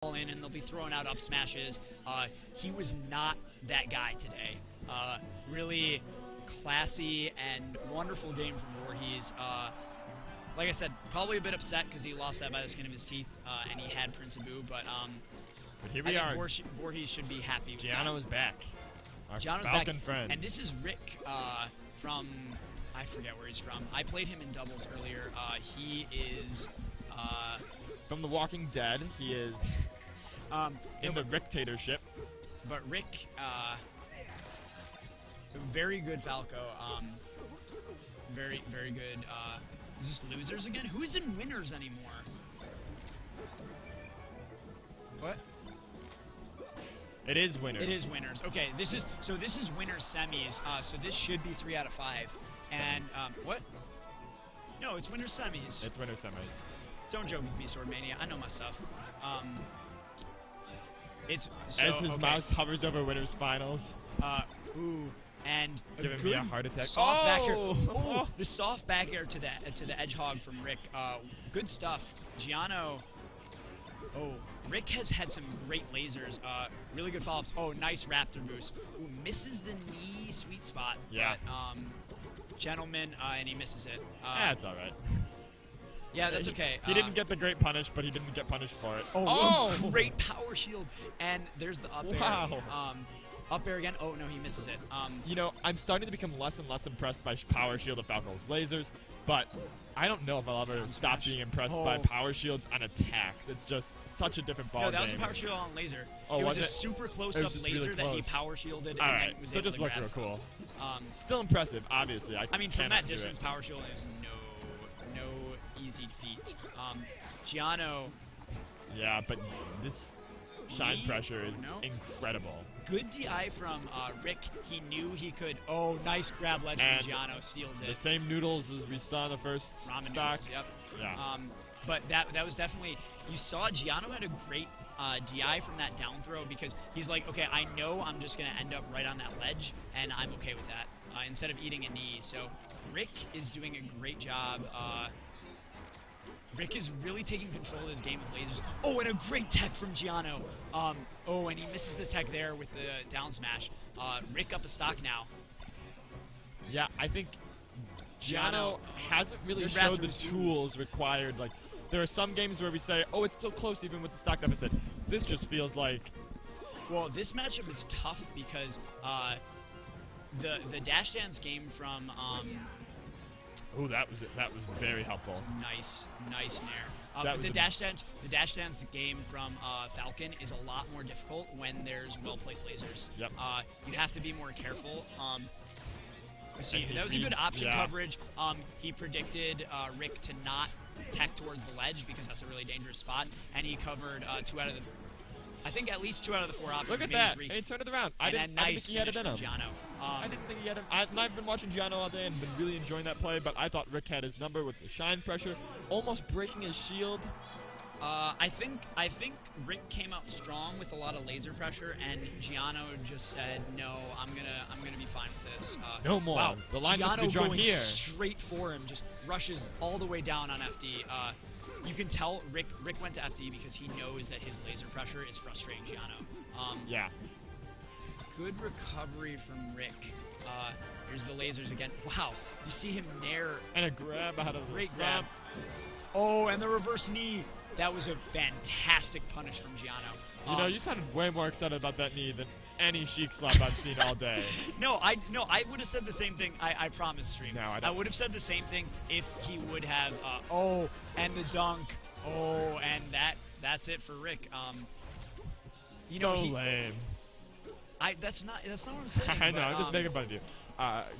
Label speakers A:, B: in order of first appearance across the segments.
A: in and they'll be throwing out up smashes. He was not that guy today. Really classy and wonderful game from Voorhees. Like I said, probably a bit upset because he lost that by the skin of his teeth, and he had Prince Abu, but
B: here we are.
A: Voorhees should be happy with
B: Jiano is back. Our
A: Jiano's
B: Falcon
A: back.
B: friend.
A: And this is Rick from, I forget where he's from. I played him in doubles earlier. He is...
B: from The Walking Dead. He is in the Ricktatorship.
A: But Rick, very good Falco. Very, very good. Is this losers again? Who is in winners anymore? What?
B: It is winners.
A: It is winners. Okay, this is winners semis. So this should be 3 out of 5. And what? No, it's winners semis.
B: It's winners semis.
A: Don't joke with me, Swordmania. I know my stuff. It's so,
B: as his mouse hovers over winners finals.
A: Ooh, and
B: giving me a heart attack.
A: Soft back air. Oh, the soft back air to the Edgehog from Rick. Good stuff. Jiano. Oh, Rick has had some great lasers. Really good follow-ups. Oh, nice Raptor boost. Ooh, misses the knee sweet spot.
B: Yeah.
A: But, gentleman, and he misses it.
B: That's all right.
A: Yeah, that's okay.
B: He didn't get the great punish, but he didn't get punished for it.
A: Oh, great power shield. And there's the up air.
B: Wow.
A: Up air again. Oh, no, he misses it.
B: You know, I'm starting to become less and less impressed by power shield of Falco's lasers, but I don't know if I'll ever stop being impressed by power shields on attacks. It's just such a different ball game.
A: No, that was a power shield on laser.
B: Oh,
A: it was a super close-up laser really that he power shielded.
B: All
A: and
B: right,
A: then was
B: so
A: able
B: just
A: to
B: look
A: grab.
B: real cool. Still impressive, obviously. I
A: mean, from that distance, power shield is no easy feat. Giano.
B: Yeah, but this shine pressure is incredible.
A: Good DI from Rick. He knew he could. Oh, nice grab ledge from Giano. Seals it.
B: The same noodles as we saw in the first
A: ramen
B: stock.
A: Noodles, yep.
B: Yeah.
A: But that was definitely. You saw Giano had a great DI from that down throw because he's like, okay, I know I'm just gonna end up right on that ledge, and I'm okay with that instead of eating a knee. So Rick is doing a great job. Rick is really taking control of his game with lasers. Oh, and a great tech from Jiano. Oh, and he misses the tech there with the down smash. Rick up a stock now.
B: Yeah, I think Jiano hasn't really showed the tools required. Like, there are some games where we say, oh, it's still close even with the stock deficit. This just feels like...
A: Well, this matchup is tough because the dash dance game from...
B: Oh, that was very helpful.
A: Nice nair. The dash dance game from Falcon is a lot more difficult when there's well-placed lasers.
B: Yep.
A: You have to be more careful. See, that was a good option coverage. He predicted Rick to not tech towards the ledge because that's a really dangerous spot, and he covered 2 out of the... I think at least 2 out of the 4 options.
B: Look at that. And he turned it around. I didn't think he had it in him. I didn't think he had him. I've been watching Jiano all day and been really enjoying that play, but I thought Rick had his number with the shine pressure, almost breaking his shield.
A: I think Rick came out strong with a lot of laser pressure, and Jiano just said, "No, I'm gonna be fine with this."
B: No more.
A: Wow.
B: The line
A: Jiano
B: must be drawn
A: going
B: here.
A: Straight for him, just rushes all the way down on FD. You can tell Rick went to FD because he knows that his laser pressure is frustrating Jiano.
B: Yeah.
A: Good recovery from Rick. Here's the lasers again. Wow, you see him nair.
B: And a grab out of the
A: great grab. Oh, and the reverse knee. That was a fantastic punish from Jiano.
B: You know, you sounded way more excited about that knee than any Sheik slap I've seen all day.
A: No, I would have said the same thing. I promise, Stream.
B: No,
A: I would have said the same thing if he would have. Oh, and the dunk. Oh, and that's it for Rick. You know,
B: lame.
A: That's not what I'm saying.
B: I know. I'm just making fun of you.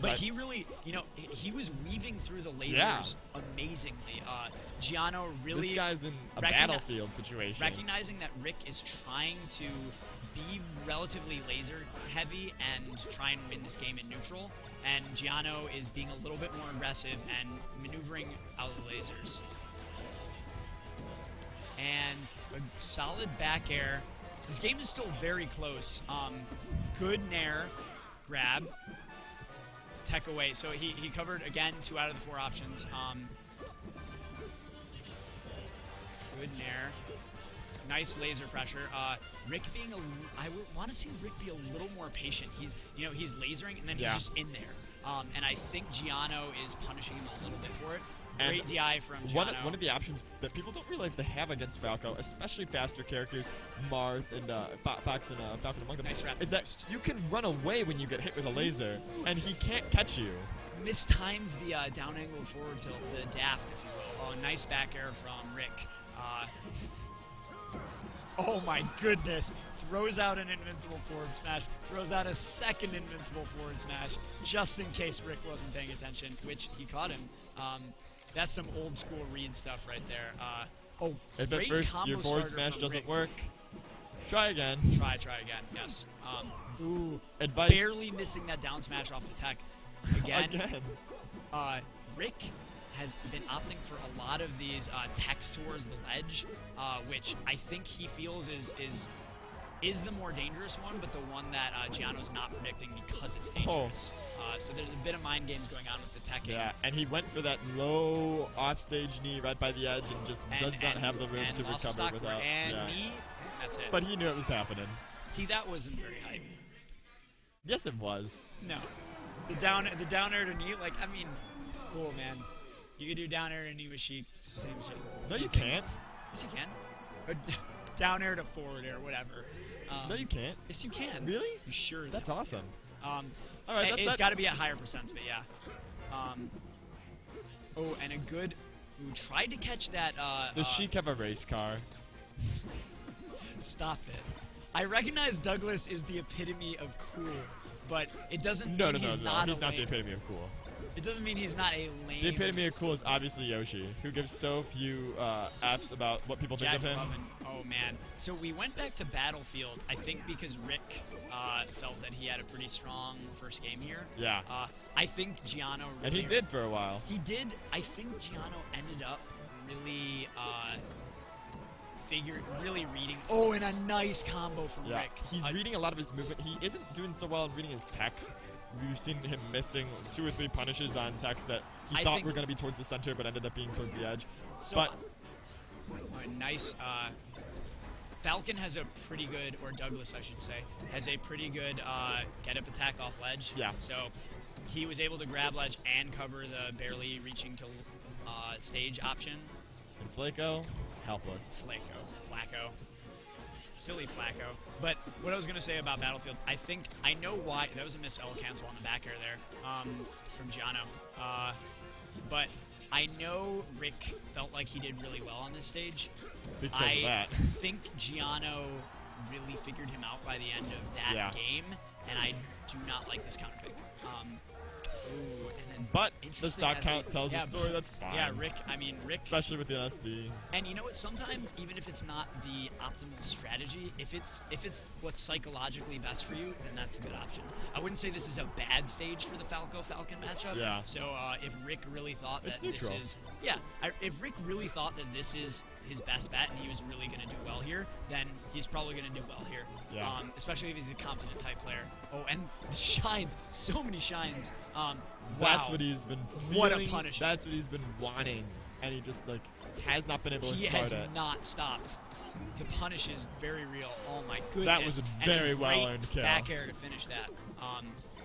A: But he really, you know, he was weaving through the lasers amazingly. Giano really...
B: This guy's in a battlefield situation.
A: Recognizing that Rick is trying to be relatively laser heavy and try and win this game in neutral, and Giano is being a little bit more aggressive and maneuvering out of the lasers. And a solid back air. This game is still very close. Good nair, grab, tech away. So he covered, again, 2 out of the 4 options. Good nair. nice laser pressure. Rick being I want to see Rick be a little more patient. He's lasering and then he's just in there. And I think Jiano is punishing him a little bit for it. Great DI from Jiano.
B: One of the options that people don't realize they have against Falco, especially faster characters, Marth and Fox and Falcon among them, is that you can run away when you get hit with a laser, and he can't catch you.
A: Mistimes the down angle forward tilt, the daft, if you will. Oh, nice back air from Rick. Oh my goodness. Throws out an invincible forward smash, throws out a second invincible forward smash, just in case Rick wasn't paying attention, which he caught him. That's some old school Reed stuff right there.
B: If at first your forward smash doesn't work, try again.
A: Try again, yes.
B: Advice.
A: Barely missing that down smash off the tech. Again. Rick has been opting for a lot of these techs towards the ledge, which I think he feels is the more dangerous one, but the one that Jiano's not predicting because it's dangerous. So there's a bit of mind games going on with the tech.
B: Yeah, and he went for that low offstage knee right by the edge and just does not have the room to recover without.
A: Knee, that's it.
B: But he knew it was happening.
A: See, that wasn't very hype.
B: Yes, it was.
A: No. The down air to knee, cool, man. You can do down air to knee with Sheik. It's the same shit.
B: No, you can't.
A: Yes, you can. Or down air to forward air, whatever.
B: No, you can't.
A: Yes, you can.
B: Really?
A: You sure?
B: That's awesome.
A: All
B: right,
A: it's got to be at higher percents, but yeah. And a good. Who tried to catch that?
B: Does Sheik have a race car?
A: Stop it. I recognize Douglas is the epitome of cool, but it doesn't mean he's not
B: the epitome of cool.
A: It doesn't mean he's not a lame.
B: The epitome of cool is obviously Yoshi, who gives so few Fs about what people think of him.
A: Oh, man. So we went back to Battlefield, I think because Rick felt that he had a pretty strong first game here.
B: Yeah.
A: I think Jiano really...
B: And he did for a while.
A: He did. I think Jiano ended up really... really reading. Oh, and a nice combo from Rick.
B: He's reading a lot of his movement. He isn't doing so well in reading his techs. We've seen him missing 2 or 3 punishes on techs that he thought were going to be towards the center, but ended up being towards the edge.
A: So, nice. Falcon has a pretty good, or Douglas, I should say, has a pretty good get-up attack off ledge.
B: Yeah.
A: So he was able to grab ledge and cover the barely reaching to stage option.
B: And Falco, helpless.
A: Flacco. Silly Flacco. But what I was going to say about Battlefield, I know why. That was a miss L cancel on the back air there from Jiano. But I know Rick felt like he did really well on this stage.
B: Because of that.
A: I think Jiano really figured him out by the end of that game, and I do not like this counter pick.
B: But the stock count tells the story, that's fine.
A: Yeah, Rick.
B: Especially with the SD.
A: And you know what? Sometimes, even if it's not the optimal strategy, if it's what's psychologically best for you, then that's a good option. I wouldn't say this is a bad stage for the Falco-Falcon matchup.
B: Yeah.
A: So if Rick really thought that
B: this
A: is... if Rick really thought that this is his best bet and he was really going to do well here, then he's probably going to do well here.
B: Yeah.
A: Especially if he's a confident type player. Oh, and shines. So many shines.
B: That's what he's been feeling.
A: What a punish.
B: That's what he's been wanting. And he just, has not been able to start it.
A: He has not stopped. The punish is very real. Oh, my goodness.
B: That was a very well-earned kill.
A: Back air to finish that.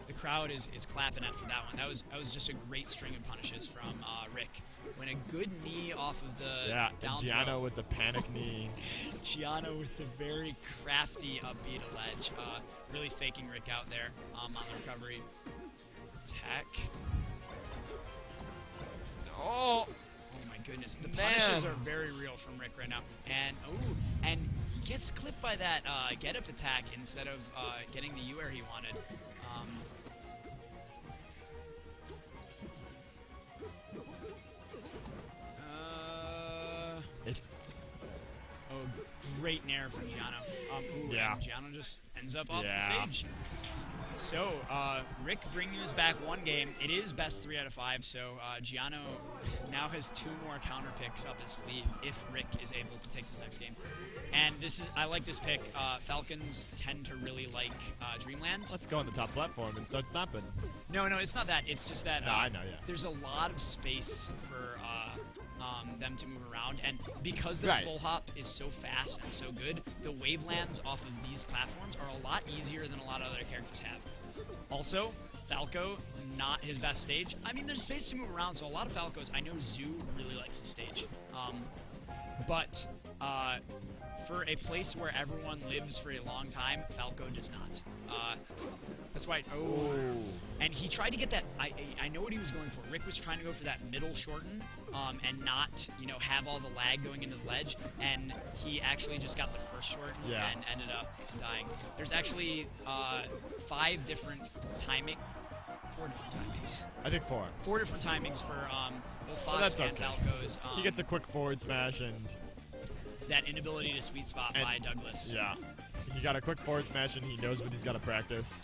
A: The crowd is clapping after that one. That was just a great string of punishes from Rick. When a good knee off of the down
B: Jiano
A: throw.
B: with the panic knee.
A: Jiano with the very crafty upbeat ledge. Really faking Rick out there on the recovery. Attack.
B: Oh
A: my goodness. The punishes are very real from Rick right now. And he gets clipped by that get-up attack instead of getting the U-air he wanted. Great nair from Jiano. And Jiano just ends up off the stage. So, Rick bringing us back one game. It is best 3 out of 5, so Jiano now has 2 more counter picks up his sleeve if Rick is able to take this next game. And I like this pick. Falcons tend to really like Dreamland.
B: Let's go on the top platform and start stomping.
A: No, it's not that. It's just that
B: I know,
A: there's a lot of space for them to move around. And because their full hop is so fast and so good, the wavelands off of these platforms are a lot easier than a lot of other characters have. Also, Falco, not his best stage. I mean, there's space to move around, so a lot of Falcos, I know Zoo really likes the stage. But for a place where everyone lives for a long time, Falco does not. That's why. Oh, and he tried to get that. I know what he was going for. Rick was trying to go for that middle shorten, and not have all the lag going into the ledge. And he actually just got the first shorten and ended up dying. There's actually 4 different timings.
B: I think 4.
A: 4 different timings for both Fox and Falcos.
B: He gets a quick forward smash and
A: that inability to sweet spot by Douglas.
B: Yeah. He got a quick forward smash and he knows what he's got to practice.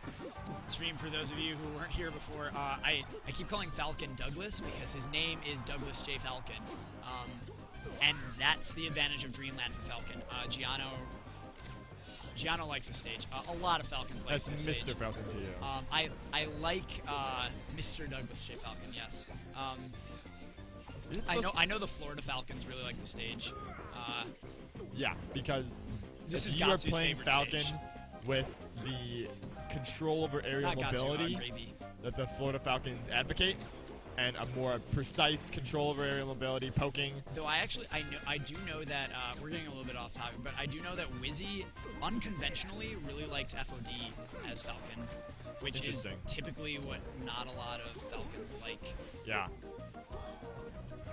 A: Stream, for those of you who weren't here before, I keep calling Falcon Douglas because his name is Douglas J. Falcon. And that's the advantage of Dreamland for Falcon. Jiano likes the stage. A lot of Falcons like the stage.
B: That's Mr. Falcon to you.
A: I like Mr. Douglas J. Falcon, yes. I know the Florida Falcons really like the stage.
B: Yeah, because
A: this is
B: you are playing Falcon with the control over aerial mobility that the Florida Falcons advocate, and a more precise control over aerial mobility, poking.
A: Though I do know that we're getting a little bit off topic, but I do know that Wizzy unconventionally really likes FOD as Falcon, which is typically what not a lot of Falcons like.
B: Yeah.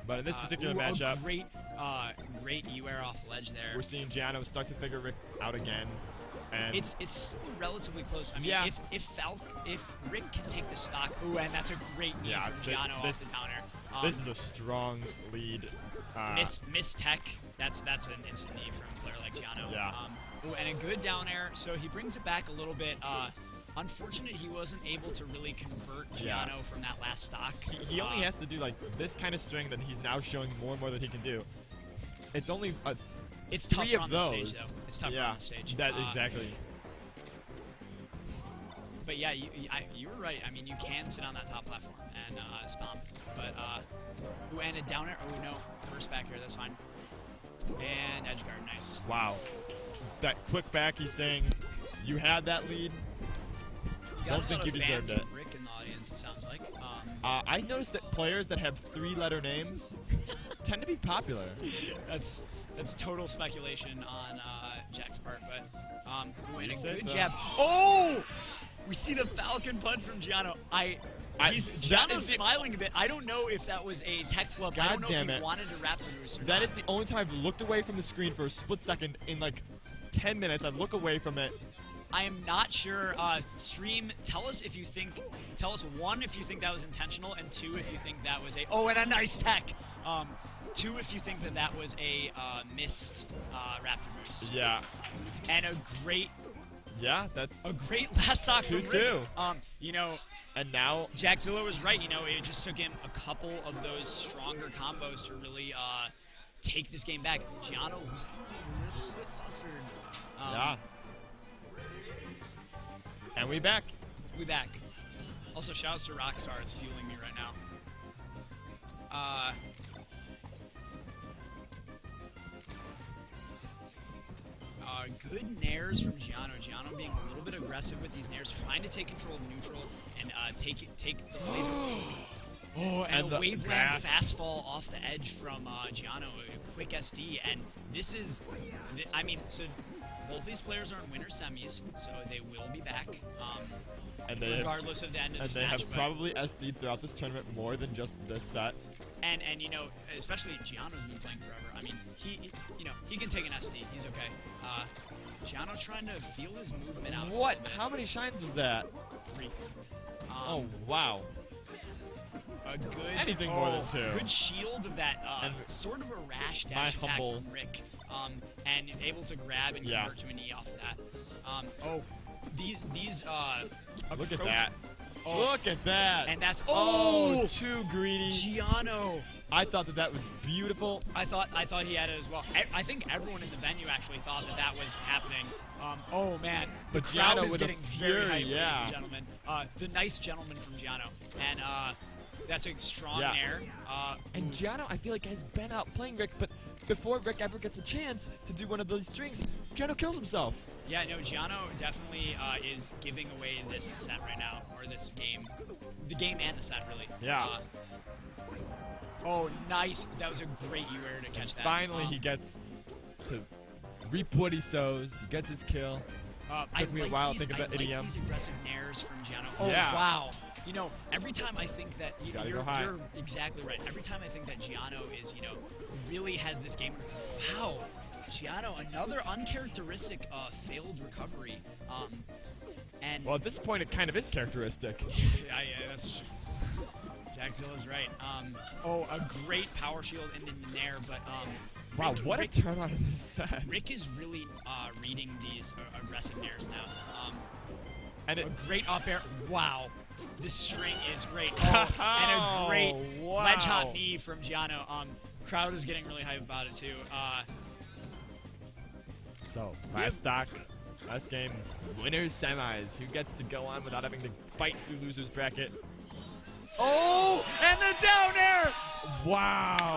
B: But in this particular matchup,
A: great U-air off ledge there.
B: We're seeing Jiano start to figure Rick out again, and
A: it's still relatively close. I mean, if Rick can take the stock, and that's a great knee from Jiano off the downer.
B: This is a strong lead.
A: Miss tech. That's an instant knee from a player like Jiano.
B: Yeah.
A: And a good down air, so he brings it back a little bit. Unfortunate he wasn't able to really convert Jiano from that last stock.
B: He only has to do like this kind of string that he's now showing more and more that he can do. It's only
A: it's
B: 3
A: tougher
B: of
A: on
B: those.
A: The stage, though. It's tougher on the stage.
B: That exactly.
A: But yeah, you were right. I mean, you can sit on that top platform and stomp. But and a down air. Oh no, first back here. That's fine. And edge guard, nice.
B: Wow, that quick back. He's saying, you had that lead. Don't think you deserved it.
A: Rick in the audience, it sounds like.
B: I noticed that players that have 3-letter names tend to be popular.
A: That's total speculation on Jack's part, but and a good
B: so.
A: jab. Oh, we see the Falcon punch from Jiano. Jiano's smiling a bit. I don't know if that was a tech flip. I don't know if he wanted to Raptor Boost or
B: That is the only time I've looked away from the screen for a split second in like 10 minutes. I'd look away from it.
A: I am not sure. Stream, tell us, 1, if you think that was intentional, and 2, if you think that was and a nice tech. 2, if you think that was a missed Raptor Boost.
B: Yeah.
A: And a great...
B: Yeah, that's...
A: a great last stock from Rick.
B: And now...
A: Jackzilla was right, it just took him a couple of those stronger combos to really take this game back. Jiano looking a little bit flustered.
B: Yeah. And we back.
A: Also, shouts to Rockstar. It's fueling me right now. Good nairs from Jiano. Jiano being a little bit aggressive with these nairs, trying to take control of neutral and take the laser. And a waveland fast fall off the edge from Jiano. A quick SD. And this is, so both these players are in winter semis, so they will be back, regardless of the end of this match.
B: And they have probably SD'd throughout this tournament more than just this set.
A: And especially Jiano's been playing forever. I mean, he can take an SD. He's okay. Jiano trying to feel his movement out.
B: What? How many shines was that?
A: 3.
B: Oh, wow.
A: A good...
B: Anything more than 2.
A: Good shield of that sort of a rash dash attack from Rick. And able to grab and convert to an E off of that. These
B: look at that. Look at that.
A: And that's
B: too greedy.
A: Jiano.
B: I thought that was beautiful.
A: I thought he had it as well. I think everyone in the venue actually thought that was happening. Man, the crowd is getting very hyped, ladies and gentlemen. The nice gentleman from Jiano, and That's a strong
B: Yeah.
A: nair.
B: And Jiano, I feel like, has been out playing Rick, but before Rick ever gets a chance to do one of those strings, Jiano kills himself.
A: Yeah, no, Jiano definitely is giving away this set right now, or this game. The game and the set, really.
B: Yeah.
A: Oh, nice. That was a great U-air to catch that.
B: Finally, he gets to reap what he sows. He gets his kill. Took me a while to think of that idiom.
A: These aggressive nairs from Jiano. Oh,
B: Yeah.
A: wow. You know, every time I think that
B: You're
A: exactly right. Every time I think that Jiano is, really has this game. Wow, Jiano, another uncharacteristic failed recovery. And
B: Well, at this point, it kind of is characteristic.
A: yeah, that's Jackzilla's right. A great power shield and then the nair, but
B: Wow, what a turn on in this set.
A: Rick is really reading these aggressive nairs now.
B: And
A: A great up air. Wow. This string is great. Oh, and a great ledge hot knee from Jiano. Crowd is getting really hype about it too.
B: So, last stock, last game, winners semis. Who gets to go on without having to fight through losers bracket? Oh, and the down air! Wow.